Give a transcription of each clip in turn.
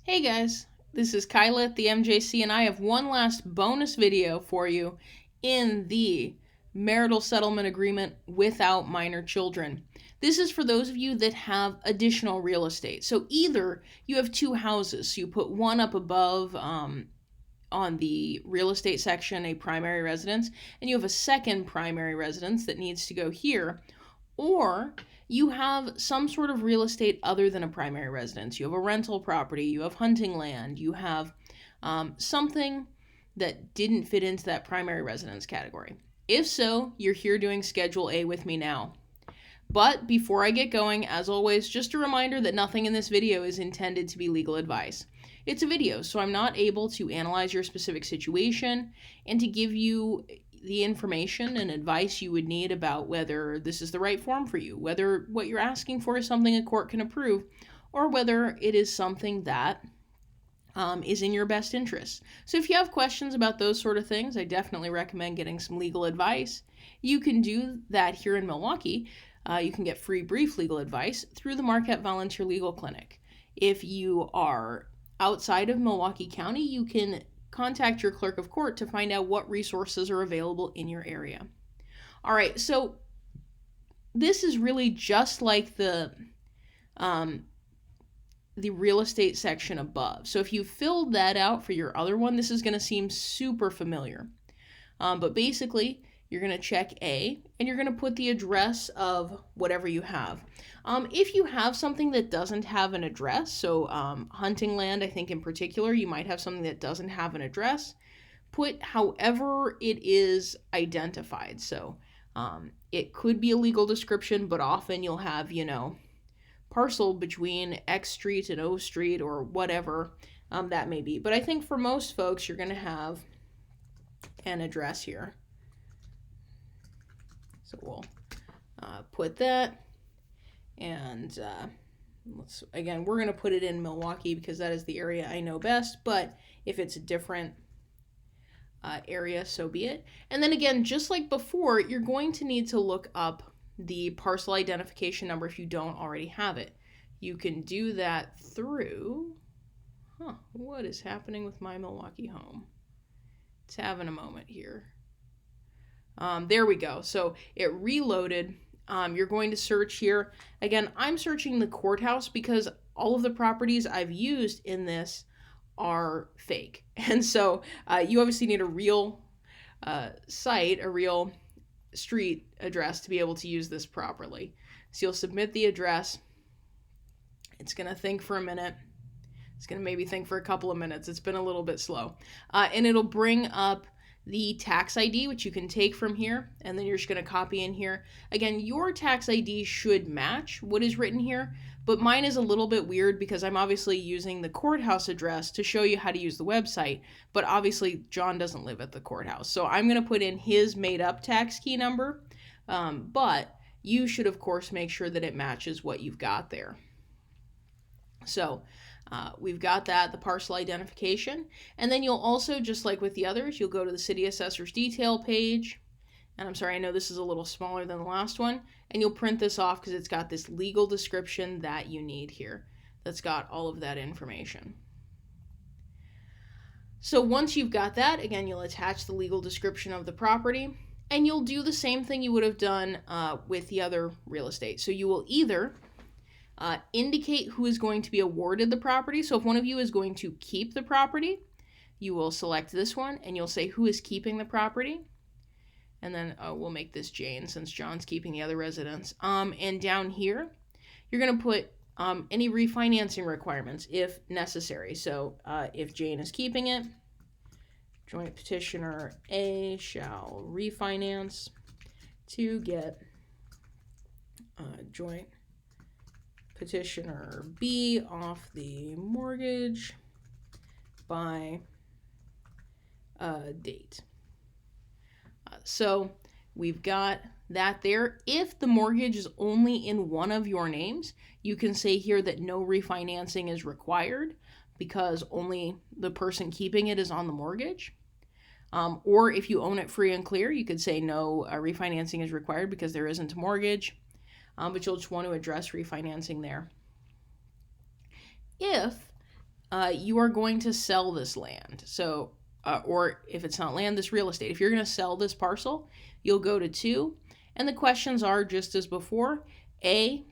Hey guys, this is Kyla at the MJC, and I have one last bonus video for you in the marital settlement agreement without minor children. This is for those of you that have additional real estate. So either you have two houses, so you put one up above on the real estate section, a primary residence, and you have a second primary residence that needs to go here, or you have some sort of real estate other than a primary residence. You have a rental property, you have hunting land, you have something that didn't fit into that primary residence category. If so, you're here doing Schedule A with me now. But before I get going, as always, just a reminder that nothing in this video is intended to be legal advice. It's a video, so I'm not able to analyze your specific situation and to give you the information and advice you would need about whether this is the right form for you, whether what you're asking for is something a court can approve, or whether it is something that is in your best interest. So if you have questions about those sort of things, I definitely recommend getting some legal advice. You can do that here in Milwaukee. You can get free brief legal advice through the Marquette Volunteer Legal Clinic. If you are outside of Milwaukee County, you can contact your clerk of court to find out what resources are available in your area. All right, so this is really just like the real estate section above. So if you filled that out for your other one, this is going to seem super familiar. But basically, you're going to check A, and you're going to put the address of whatever you have. If you have something that doesn't have an address, so hunting land, I think in particular, you might have something that doesn't have an address, put however it is identified. So it could be a legal description, but often you'll have, parcel between X Street and O Street or whatever that may be. But I think for most folks, you're going to have an address here. So we'll put that, and we're going to put it in Milwaukee because that is the area I know best, but if it's a different area, so be it. And then again, just like before, you're going to need to look up the parcel identification number if you don't already have it. You can do that through, what is happening with my Milwaukee home? It's having a moment here. There we go. So it reloaded. You're going to search here. Again, I'm searching the courthouse because all of the properties I've used in this are fake. And so you obviously need a real site, a real street address to be able to use this properly. So you'll submit the address. It's going to think for a minute. It's going to maybe think for a couple of minutes. It's been a little bit slow. And it'll bring up the tax ID, which you can take from here, and then you're just going to copy in here. Again, your tax ID should match what is written here, but mine is a little bit weird because I'm obviously using the courthouse address to show you how to use the website, but obviously John doesn't live at the courthouse. So I'm going to put in his made-up tax key number, but you should, of course, make sure that it matches what you've got there. So we've got that, the parcel identification, and then you'll also, just like with the others, you'll go to the city assessor's detail page, and I'm sorry, I know this is a little smaller than the last one, and you'll print this off because it's got this legal description that you need here that's got all of that information. So once you've got that, again, you'll attach the legal description of the property, and you'll do the same thing you would have done with the other real estate. So you will either indicate who is going to be awarded the property. So if one of you is going to keep the property, you will select this one and you'll say who is keeping the property. And then we'll make this Jane since John's keeping the other residence. And down here, you're going to put any refinancing requirements if necessary. So if Jane is keeping it, joint petitioner A shall refinance to get joint petitioner B off the mortgage by date. So we've got that there. If the mortgage is only in one of your names, you can say here that no refinancing is required because only the person keeping it is on the mortgage. Or if you own it free and clear, you could say no refinancing is required because there isn't a mortgage. But you'll just want to address refinancing there. If you are going to sell this land. So, or if it's not land, this real estate. If you're going to sell this parcel, you'll go to 2. And the questions are just as before. A,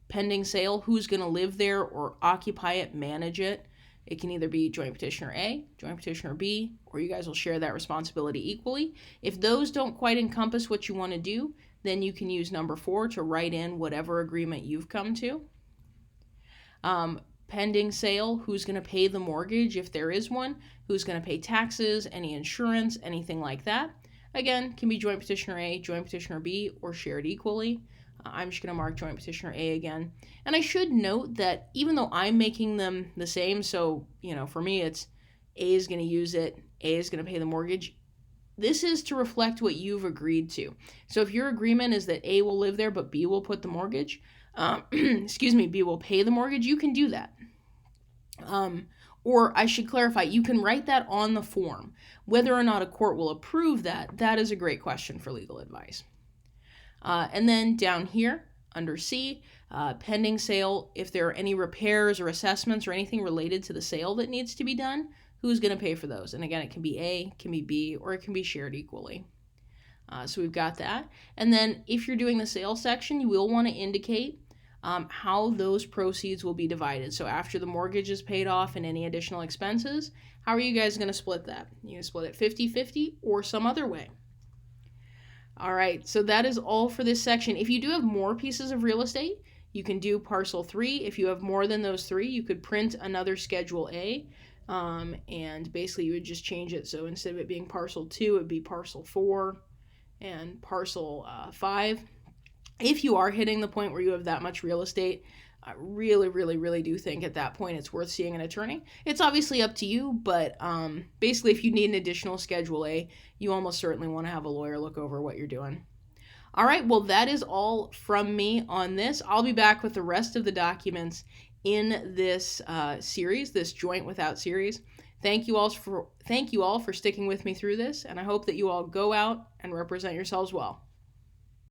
pending sale, who's going to live there or occupy it, manage it. It can either be joint petitioner A, joint petitioner B, or you guys will share that responsibility equally. If those don't quite encompass what you want to do, then you can use number 4 to write in whatever agreement you've come to. Pending sale, who's going to pay the mortgage if there is one, who's going to pay taxes, any insurance, anything like that. Again, can be joint petitioner A, joint petitioner B, or shared equally. I'm just going to mark joint petitioner A again. And I should note that even though I'm making them the same, so, for me it's A is going to use it, A is going to pay the mortgage, this is to reflect what you've agreed to. So if your agreement is that A will live there but B will put the mortgage, B will pay the mortgage, you can do that. Or I should clarify, you can write that on the form. Whether or not a court will approve that is a great question for legal advice. And then down here under C, pending sale, if there are any repairs or assessments or anything related to the sale that needs to be done, who's going to pay for those? And again, it can be A, can be B, or it can be shared equally. So we've got that. And then if you're doing the sales section, you will want to indicate how those proceeds will be divided. So after the mortgage is paid off and any additional expenses, how are you guys going to split that? You going to split it 50-50 or some other way? All right, so that is all for this section. If you do have more pieces of real estate, you can do parcel 3. If you have more than those 3, you could print another Schedule A, and basically you would just change it. So instead of it being parcel 2, it would be parcel 4 and parcel 5. If you are hitting the point where you have that much real estate, I really, really, really do think at that point it's worth seeing an attorney. It's obviously up to you, but basically if you need an additional Schedule A, you almost certainly want to have a lawyer look over what you're doing. All right, well, that is all from me on this. I'll be back with the rest of the documents in this series, this Joint Without series. Thank you all for sticking with me through this, and I hope that you all go out and represent yourselves well.